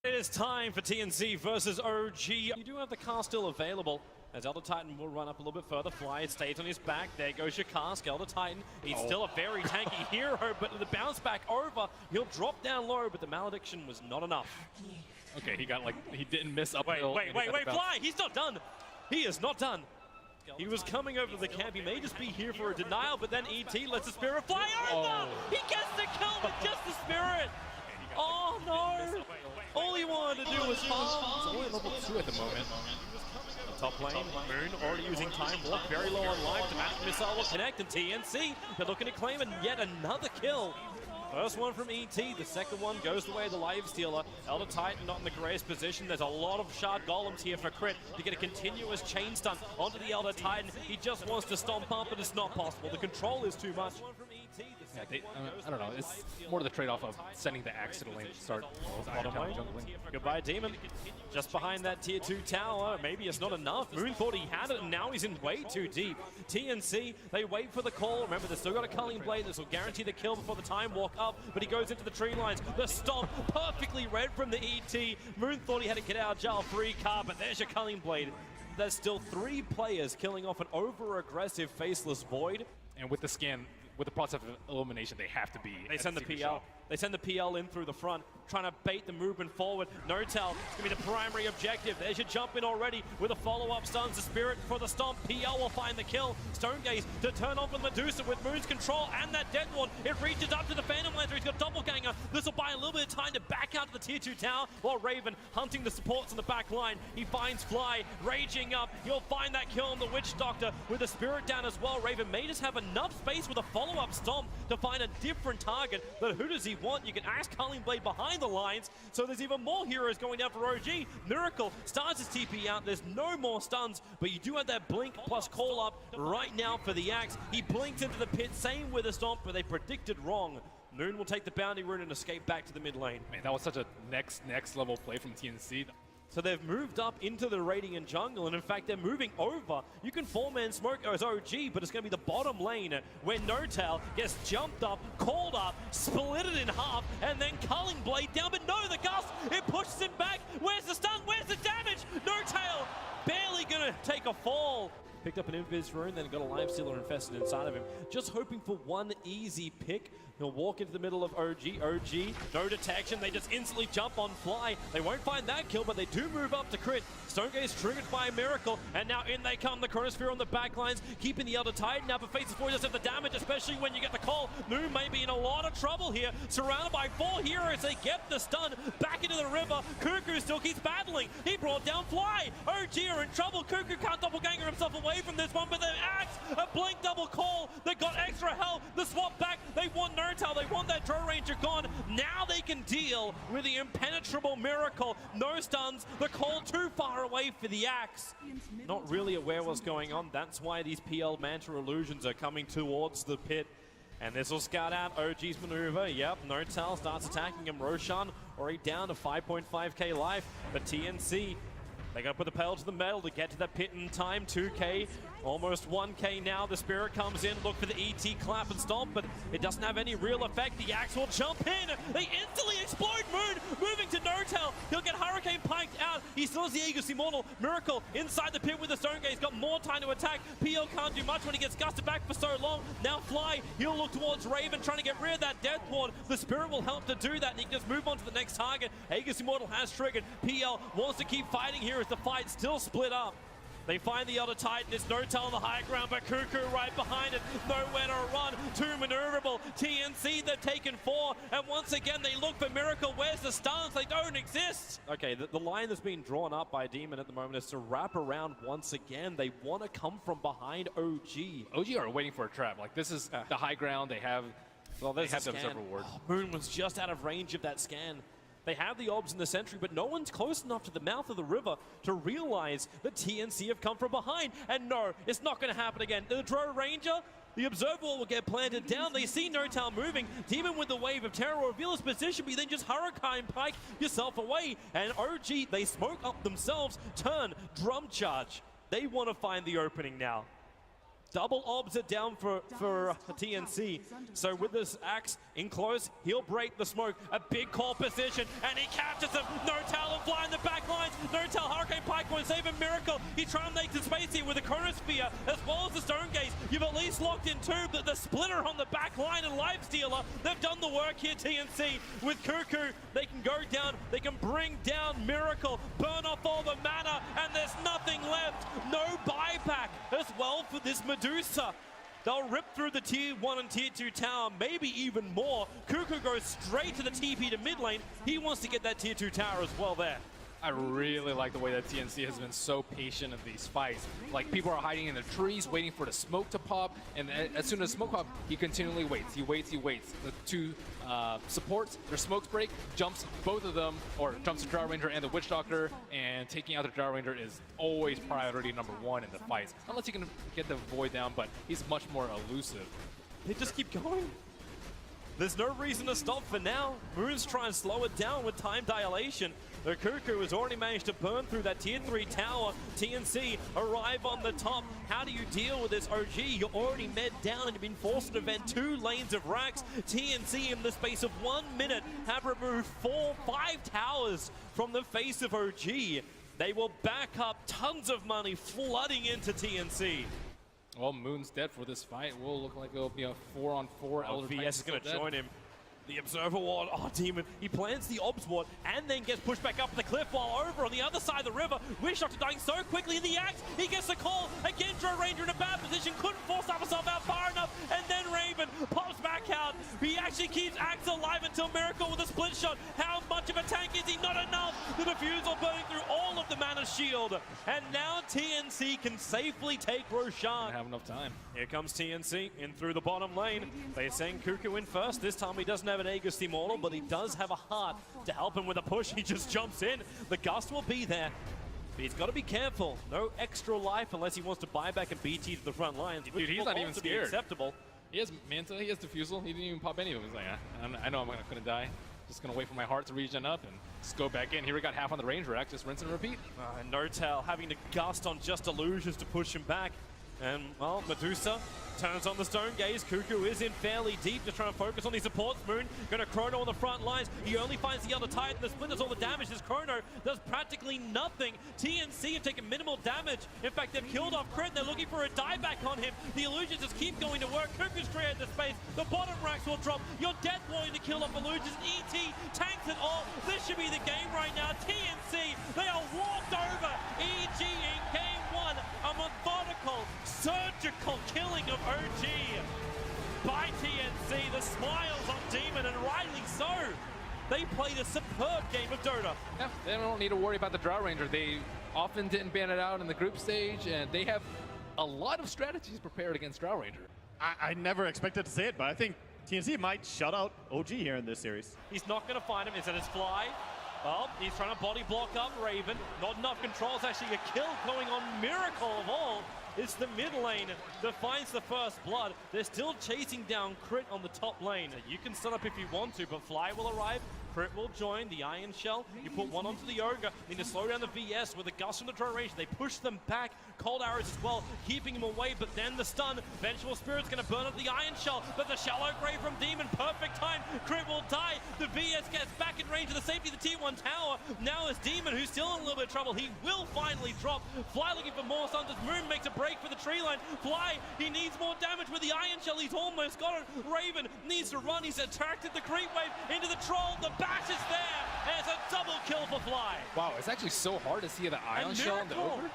It is time for TNC versus OG. You do have the car still available, as Elder Titan will run up a little bit further. Fly stays on his back. There goes your cask. Elder Titan, he's still a very tanky hero, but the bounce back over, he'll drop down low, but the malediction was not enough. Okay, he got he didn't miss uphill. Wait, Fly, he's not done. He is not done. He was coming over the camp. He may just be here for a denial, but then ET lets the spirit fly over. He gets the kill with just the spirit. Oh no! All he wanted to do was farm. He's only level 2 at the moment. Top lane, Moon already using Time Walk, very low on life. The magic missile will connect, and TNC, they're looking to claim yet another kill. First one from ET, the second one goes the way of the Life Stealer. Elder Titan not in the greatest position. There's a lot of shard golems here for crit to get a continuous chain stun onto the Elder Titan. He just wants to stomp up, but it's not possible. The control is too much. Yeah, I don't know. It's more of the trade-off of sending the axe to the lane to start bottom lane. Goodbye, Demon. Just behind that tier 2 tower. Maybe it's not enough. Moon thought he had it, and now he's in way too deep. TNC, they wait for the call. Remember, they've still got a Culling Blade. This will guarantee the kill before the Time Walk up, but he goes into the tree lines. The stomp, perfectly read from the ET. Moon thought he had to get out of jail free car, but there's your Culling Blade. There's still 3 players killing off an over-aggressive Faceless Void. And with the scan, with the process of elimination, they have to be. They send the PL. They send the PL in through the front, trying to bait the movement forward. No-Tell, it's going to be the primary objective. There's your jump in already with a follow-up stuns. The Spirit for the stomp. PL will find the kill. Stonegaze to turn off with Medusa with Moon's control and that Death Ward. It reaches up to the Phantom Lancer. He's got Doppelganger. This will buy a little bit of time to back out to the tier 2 tower while Raven hunting the supports on the back line. He finds Fly raging up. He'll find that kill on the Witch Doctor with the Spirit down as well. Raven may just have enough space with a follow-up stomp to find a different target, but who does he want? You can ask Culling Blade behind the lines, so there's even more heroes going down for OG. Miracle starts his TP out. There's no more stuns, but you do have that blink plus call up right now for the axe. He blinks into the pit, same with the stomp, but they predicted wrong. Moon will take the bounty rune and escape back to the mid lane. Man, that was such a next level play from TNC. So they've moved up into the Radiant jungle, and in fact, they're moving over. You can 4-man smoke as OG, but it's going to be the bottom lane where No-Tail gets jumped up, called up, split it in half, and then Culling Blade down. But no, the Gust, it pushes him back. Where's the stun? Where's the damage? No-Tail barely going to take a fall. Picked up an Invis rune, then got a Life Stealer infested inside of him. Just hoping for one easy pick. He'll walk into the middle of OG. OG, no detection. They just instantly jump on Fly. They won't find that kill, but they do move up to crit. Stonegaze triggered by a Miracle, and now in they come. The Chronosphere on the back lines, keeping the Elder Titan now, but Faceless Void does have the damage, especially when you get the call. Moon may be in a lot of trouble here. Surrounded by 4 heroes, they get the stun back into the river. Cuckoo still keeps battling. He brought down Fly. OG are in trouble. Cuckoo can't doppelganger himself away from this one, but the axe, a blink double call. They got extra health. The swap back, they want No-Tail. They want that Drow Ranger gone. Now they can deal with the impenetrable Miracle. No stuns. The call too far away for the axe. Not really aware what's going on. That's why these PL Manta illusions are coming towards the pit. And this will scout out OG's maneuver. Yep, No-Tail starts attacking him. Roshan already down to 5.5k life. But TNC, they gotta put the pedal to the metal to get to the pit in time. 2k, almost 1k now. The Spirit comes in, look for the ET clap and stomp, but it doesn't have any real effect. The axe will jump in. They instantly explode Moon, moving to No-Tail. He'll get Hurricane piked out. He still has the Aegis Immortal. Miracle inside the pit with the Stonegaze. Got more time to attack. PL can't do much when he gets gusted back for so long. Now Fly, he'll look towards Raven, trying to get rid of that Death Ward. The Spirit will help to do that, and he can just move on to the next target. Aegis Immortal has triggered. PL wants to keep fighting here as the fight still split up. They find the Elder Titan. It's No-Tail on the high ground, but Cuckoo right behind it. Nowhere to run. Too maneuverable. TNC, they've taken 4. And once again, they look for Miracle. Where's the stuns? They don't exist. Okay, the line that's being drawn up by Demon at the moment is to wrap around once again. They want to come from behind OG. OG are waiting for a trap. Like, this is the high ground. They have, they have the Observer Ward. Oh, Moon was just out of range of that scan. They have the Obs in the Sentry, but no one's close enough to the mouth of the river to realize that TNC have come from behind. And no, it's not going to happen again. The Drow Ranger, the Observer will get planted down. They see No-Tail moving. Demon with the Wave of Terror reveal his position, but then just Hurricane Pike yourself away. And OG, they smoke up themselves, turn, Drum Charge. They want to find the opening now. Double obs are down for TNC. So with this axe in close, he'll break the smoke. A big core position, and he captures him. No talent fly in the back lines. No talent, Hurricane Pike won't save a miracle. He tries to make the space here with a Chronosphere, as well as the Stone Gaze. You've at least locked in two, but the splitter on the back line and Lifestealer, they've done the work here, TNC. With Cuckoo, they can go down, they can bring down Miracle, burn off all the mana, and there's nothing left. No buyback as well for this Medusa. They'll rip through the tier 1 and tier 2 tower, maybe even more. Cuckoo goes straight to the TP to mid lane. He wants to get that tier 2 tower as well there. I really like the way that TNC has been so patient in these fights. Like, people are hiding in the trees, waiting for the smoke to pop, and as soon as smoke pop, he continually waits. He waits. The two supports, their smokes break, jumps both of them, or jumps the Drow Ranger and the Witch Doctor, and taking out the Drow Ranger is always priority number 1 in the fights. Unless you can get the Void down, but he's much more elusive. They just keep going. There's no reason to stop for now. Moon's trying to slow it down with time dilation. The Cuckoo has already managed to burn through that tier 3 tower. TNC arrive on the top. How do you deal with this OG? You're already med down and you've been forced to defend 2 lanes of racks. TNC in the space of 1 minute have removed 5 towers from the face of OG. They will back up tons of money flooding into TNC. Well, Moon's dead for this fight. Will look like it'll be a 4-on-4. Oh, VS is going to join him. The Observer Ward, oh Demon, he plants the Obs Ward and then gets pushed back up the cliff while over on the other side of the river. Witch Doctor dying so quickly in the axe, he gets the call. Again, Drow Ranger in a bad position, couldn't force himself out far enough, and then Raven pops back out. He actually keeps Axe alive until Miracle with a split shot. How much of a tank is he? Not enough. The Diffusal burning through all of the mana shield. And now TNC can safely take Roshan. Don't have enough time. Here comes TNC in through the bottom lane. They're saying Cuckoo in first. This time he doesn't have an Aegis Immortal, but he does have a heart to help him with a push. He just jumps in. The gust will be there. But he's got to be careful. No extra life unless he wants to buy back and BT to the front lines. Dude, he's not even scared. Acceptable. He has Manta, he has Diffusal. He didn't even pop any of them. He's like, I know I'm not going to die. Just going to wait for my heart to regen up and just go back in. Here we got half on the range rack. Just rinse and repeat. Notel having to gust on just illusions to push him back. And, well, Medusa turns on the Stone Gaze. Cuckoo is in fairly deep, just trying to focus on these supports. Moon going to Chrono on the front lines. He only finds the other Titan. The split does all the damage. This Chrono does practically nothing. TNC have taken minimal damage. In fact, they've killed off Crit. They're looking for a dieback on him. The illusions just keep going to work. Cuckoo's created the space. The bottom racks will drop. Your Death wanting to kill off illusions. ET tanks it all. This should be the game right now. TNC, they are walked over. EG in game 1. A methodical, surgical killing of OG by TNC. The smiles on Demon, and rightly so. They played a superb game of Dota. Yeah, they don't need to worry about the Drow Ranger. They often didn't ban it out in the group stage, and they have a lot of strategies prepared against Drow Ranger. I never expected to say it, but I think TNC might shut out OG here in this series. He's not going to find him. Instead, it's Fly. Well, he's trying to body block up Raven. Not enough controls. Actually, a kill going on Miracle of all. It's the mid lane that finds the first blood. They're still chasing down Crit on the top lane. You can stun up if you want to, but Fly will arrive. Crit will join the Iron Shell. You put one onto the Ogre. Need to slow down the VS with a gust from the Drow Ranger. They push them back. Cold arrows as well, keeping him away, but then the stun. Vengeful Spirit's going to burn up the Iron Shell, but the Shallow Grave from Demon, perfect time. Crit will die. The VS gets back in range of the safety of the T1 tower. Now is Demon, who's still in a little bit of trouble. He will finally drop. Fly looking for more stuns as Moon makes a break for the tree line. Fly, he needs more damage with the Iron Shell. He's almost got it. Raven needs to run. He's attracted the creep wave into the troll. The bash is there, and it's a double kill for Fly. Wow, it's actually so hard to see the Iron Shell and the Ogre.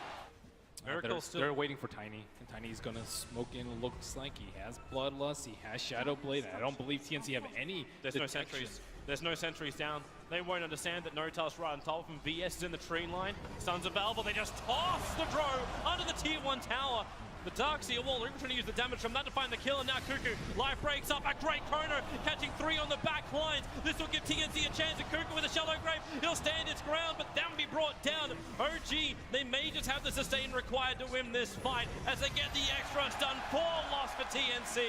They're waiting for Tiny, and Tiny's gonna smoke in. Looks like he has Bloodlust, he has Shadow Blade. I don't believe TNC have any detection. No sentries. There's no sentries down. They won't understand that Notal's right on top of him. VS is in the tree line. Sons of Valve, they just toss the Drow under the tier 1 tower. The Darkseer wall, they're trying to use the damage from that to find the kill, and now Cuckoo, life breaks up, a great Chrono, catching 3 on the back lines. This will give TNC a chance, and Cuckoo with a Shallow Grave, he'll stand his ground, but that would be brought down. OG, they may just have the sustain required to win this fight as they get the extras done. 4 loss for TNC.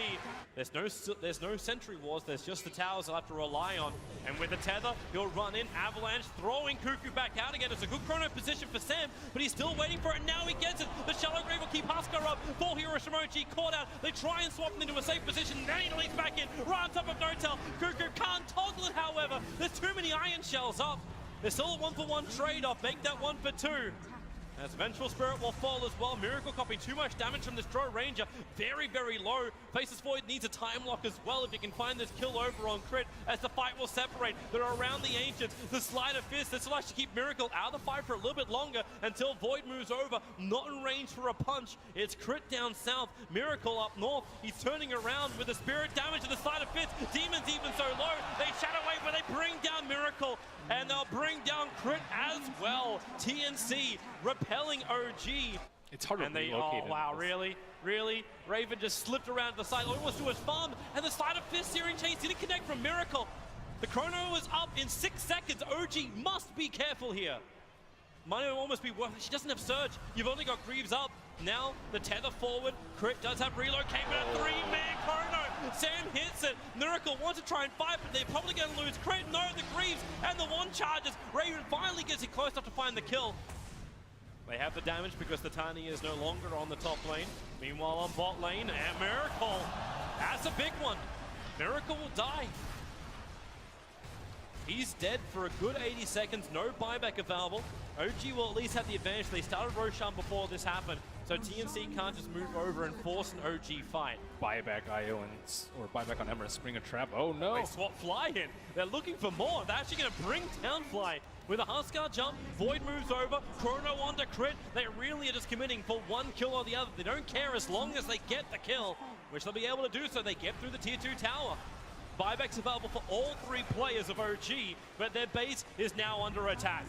There's no sentry wars, there's just the towers they'll have to rely on. And with the tether, he'll run in, Avalanche throwing Cuckoo back out again. It's a good chrono position for Sam, but he's still waiting for it. Now he gets it. The Shallow Grave will keep Husker up. 4 heroes from OG caught out. They try and swap him into a safe position. Now he leads back in, right on top of Notel. Cuckoo can't toggle it, however. There's too many iron shells up. There's still a 1-for-1 trade-off. Make that 1 for 2. As Vengeful Spirit will fall as well. Miracle copying too much damage from this Drow Ranger. Very, very low. Faceless Void needs a time lock as well if you can find this kill over on crit as the fight will separate. They're around the Ancients. The Slide of Fist. This will actually keep Miracle out of the fight for a little bit longer until Void moves over. Not in range for a punch. It's crit down south. Miracle up north. He's turning around with the Spirit damage and the Slide of Fist. Demons even so low. They shadow wave, but they bring down Miracle. And they'll bring down crit as well. TNC repelling OG. It's hard to relocate. Oh wow, really? Raven just slipped around to the side, almost to his farm, and the Slide of Fist Searing Chains didn't connect from Miracle. The chrono was up in 6 seconds. OG must be careful here. Might almost be worth it. She doesn't have Surge. You've only got Greaves up. Now the tether forward. Crit does have relocate, but a 3-man chrono. Sam hits it. Miracle wants to try and fight, but they're probably going to lose. Crit, no, the Greaves and the 1 charges. Raven finally gets it close enough to find the kill. They have the damage because the Tiny is no longer on the top lane. Meanwhile on bot lane, and Miracle. That's a big one. Miracle will die. He's dead for a good 80 seconds, no buyback available. OG will at least have the advantage. They started Roshan before this happened, so TNC can't just move over and force an OG fight. Buyback IO or buyback on Emma, spring a trap. Oh no! They swap Fly in. They're looking for more. They're actually going to bring down Fly. With a Huskar jump, Void moves over, Chrono onto crit. They really are just committing for 1 kill or the other. They don't care as long as they get the kill, which they'll be able to do so. They get through the tier 2 tower. Buybacks available for all 3 players of OG, but their base is now under attack.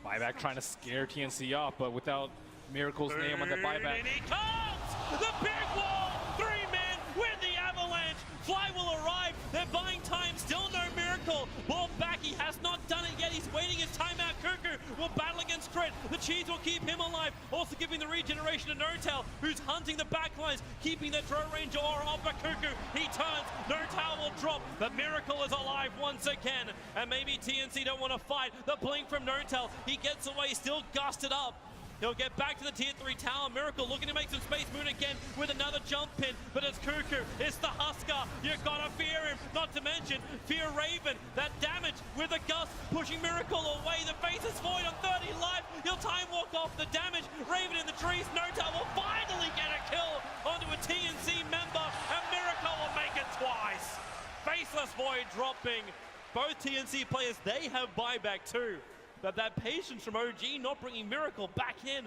Buyback trying to scare TNC off, but without Miracle's name on the buyback. And he comes! The big wall! 3-man with the Avalanche! Fly will arrive. They're buying time. Still no Miracle. Ball back. He has not done it yet. He's waiting his timeout. Cuckoo will battle against Crit. The cheese will keep him alive. Also giving the regeneration to Notel, who's hunting the backlines, keeping the Drow Ranger aura off of Cuckoo. He turns. Notel will drop. But Miracle is alive once again. And maybe TNC don't want to fight. The blink from Notel. He gets away. Still gusted up. He'll get back to the tier 3 tower. Miracle looking to make some space. Moon again with another jump pin. But it's Cuckoo. It's the Huskar. You gotta fear him. Not to mention, fear Raven. That damage with a gust pushing Miracle away. The Faceless Void on 30 life. He'll time walk off the damage. Raven in the trees. Notel will finally get a kill onto a TNC member. And Miracle will make it twice. Faceless Void dropping. Both TNC players, they have buyback too. But that patience from OG not bringing Miracle back in.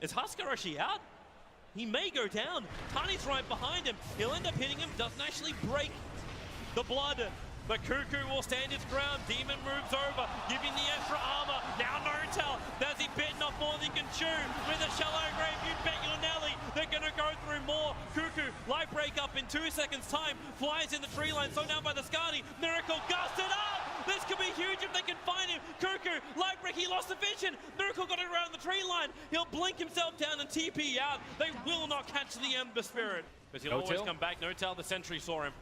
Is Huskar actually out? He may go down. Tani's right behind him. He'll end up hitting him. Doesn't actually break the blood. But Cuckoo will stand his ground. Demon moves over, giving the extra armor. Now Notel. Has he bitten off more than he can chew? With a Shallow Grave, you bet your Nelly. They're going to go through more. Cuckoo, life break up in 2 seconds time. Flies in the tree line, slowed down by the Skadi. Miracle gusted up. This could be huge if they can find him. Cuckoo, light break, he lost the vision. Miracle got it around the tree line. He'll blink himself down and TP out. They will not catch the Ember Spirit. Because he'll always come back. Notel, the sentry saw him.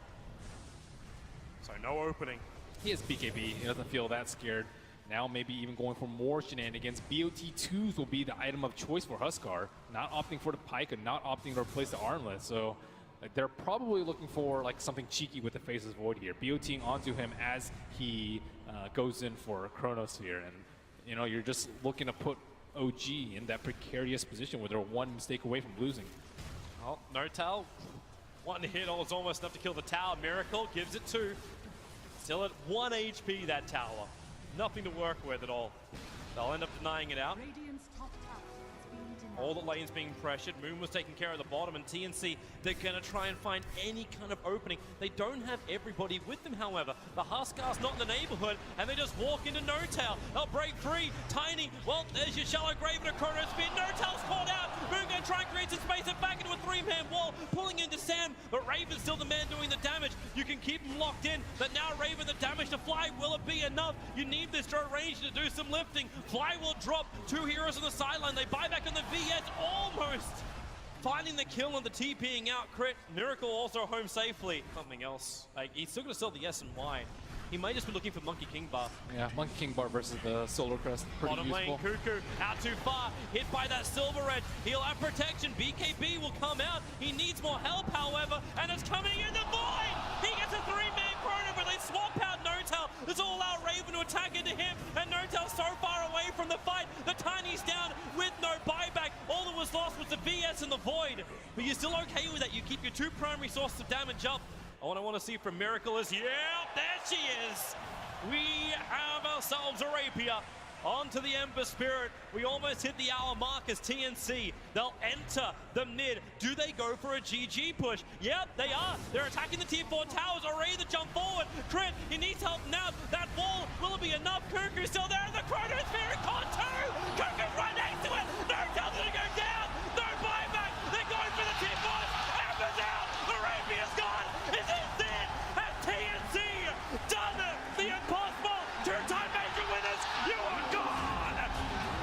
So no opening. He has BKB. He doesn't feel that scared. Now maybe even going for more shenanigans. BOT2s will be the item of choice for Huskar. Not opting for the Pike and not opting to replace the Armlet. So like, they're probably looking for like something cheeky with the Faceless Void here. BOTing onto him as he goes in for Chronosphere. And you know, you're just looking to put OG in that precarious position where they're 1 mistake away from losing. Oh, Notel. 1 hit was almost enough to kill the tower. Miracle gives it 2. Still at 1 HP, that tower. Nothing to work with at all. They'll end up denying it out. All the lanes being pressured. Moon was taking care of the bottom, and TNC, they're going to try and find any kind of opening. They don't have everybody with them, however. The Huskar's not in the neighborhood, and they just walk into No-Tail. They'll break free. Tiny, well, there's your shallow grave and a chrono spin. No-Tail's caught out. Moon going to try and create some space and back into a three-man wall, pulling into Sam, but Raven's still the man doing the damage. You can keep him locked in, but now Raven, the damage to Fly, will it be enough? You need this Joe range to do some lifting. Fly will drop. Two heroes on the sideline. They buy back on the VS, almost finding the kill on the TPing out crit. Miracle also home safely. Something else. Like, he's still going to sell the S and Y. He may just be looking for Monkey King Bar. Yeah, Monkey King Bar versus the Solar Crest. Pretty Bottom useful. lane, Cuckoo out too far. Hit by that Silver Edge. He'll have protection. BKB will come out. He needs more help, however, and it's coming in the void. He gets a three-man chrono, but they swap out No-Tail. This all out Raven to attack into him, and No-Tail's so far away from the fight. The Tiny's down with no buyback. All that was lost was the VS and the void. But you're still okay with that. You keep your two primary sources of damage up. What I want to see from Miracle is, yeah, there she is. We have ourselves a Rapier. Onto the Ember Spirit. We almost hit the hour mark as TNC. They'll enter the mid. Do they go for a GG push? Yep, they are. They're attacking the tier 4 towers. Already the jump forward. Crit, he needs help now. That wall, will it be enough? Cuckoo's still there. The chronosphere caught too. Cuckoo's right next to it. No-Tail's gonna go down. No buyback. They're going for the tier 4. Ember's out. The Rapier's gone. Is this it? Has TNC done the impossible? Two-time major winners. You are gone.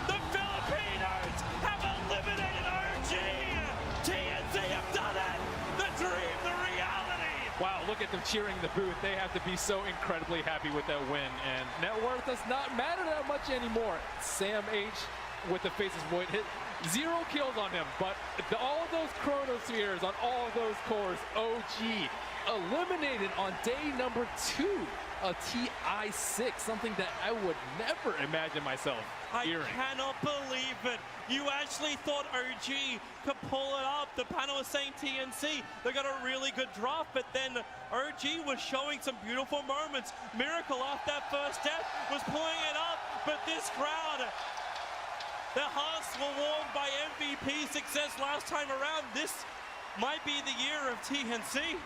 The Filipinos have eliminated OG. TNC have done it. The dream, the reality. Wow, look at them cheering the booth. They have to be so incredibly happy with that win. And net worth does not matter that much anymore. Sam H with the Faces Void hit 0 kills on him, but all of those chronospheres on all of those cores, OG eliminated on day number 2. A TI-6, something that I would never imagine myself hearing. I cannot believe it. You actually thought OG could pull it up. The panel was saying TNC. They got a really good draft, but then OG was showing some beautiful moments. Miracle after that first death was pulling it up, but this crowd, their hearts were warmed by MVP success last time around. This might be the year of TNC.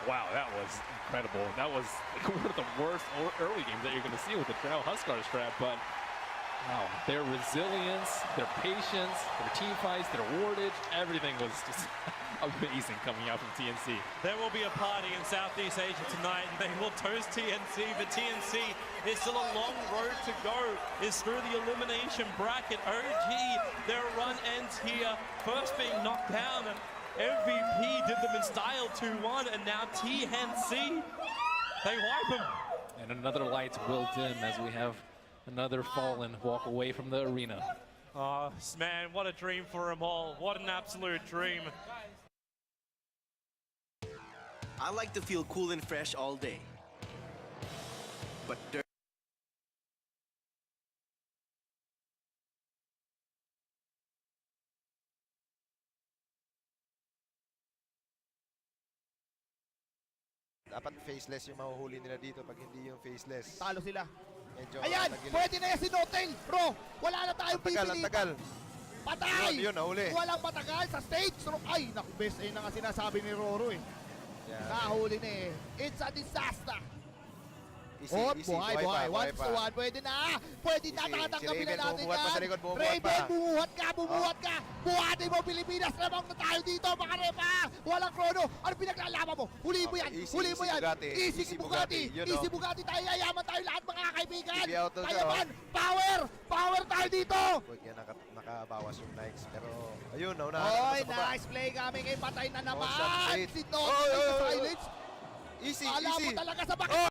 Wow, that was incredible. That was one of the worst early games that you're going to see with the Trail Huskar strat, but wow, their resilience, their patience, their team fights, their wardage, everything was just amazing coming out from TNC. There will be a party in Southeast Asia tonight, and they will toast TNC, but TNC is still a long road to go. Is through the elimination bracket. OG, their run ends here, first being knocked down. MVP did them in style 2-1, and now TNC, they wipe them. And another light will dim as we have another Fallen walk away from the arena. Oh, man, what a dream for them all. What an absolute dream. I like to feel cool and fresh all day. But dapat faceless yung mahuhuli nila dito pag hindi yung faceless. Talo sila. Medyo Ayan, tagilid. pwede na yan si Notel. Bro, wala na tayong Ang tagal. Patay! Yun, nahuli. Walang matagal sa stage. So, ay, naku, best ayun na nga sinasabi ni Roro eh. Yeah. Nahuli na eh. It's a disaster. Easy, Buhay. buhay 1 to 1. Pwede na. Pwede na. Easy. Tatanggapin Si na Raven, natin bumuhat pa yan. sa likod, bumuhat Raven, pa. bumuhat ka. Buhatin mo, Pilipinas. Lamang na tayo dito, mga repa. Walang chrono. Ano pinaglalaban mo? Huli mo yan. Easy, Huli mo easy yan. Bugatti. Easy Bugatti. Yun, Easy oh. Bugatti tayo. Yayaman tayo lahat, mga kaibigan. Give out to Tayo the- man. Power. Power tayo dito. Yan, nakabawas yung likes. Pero, ayun, naunahan Oy, na sa baba. nice play kami. Patay na naman. shot straight. Si Notel sa Oy. silence. Easy, Alam mo easy. talaga sa bakit.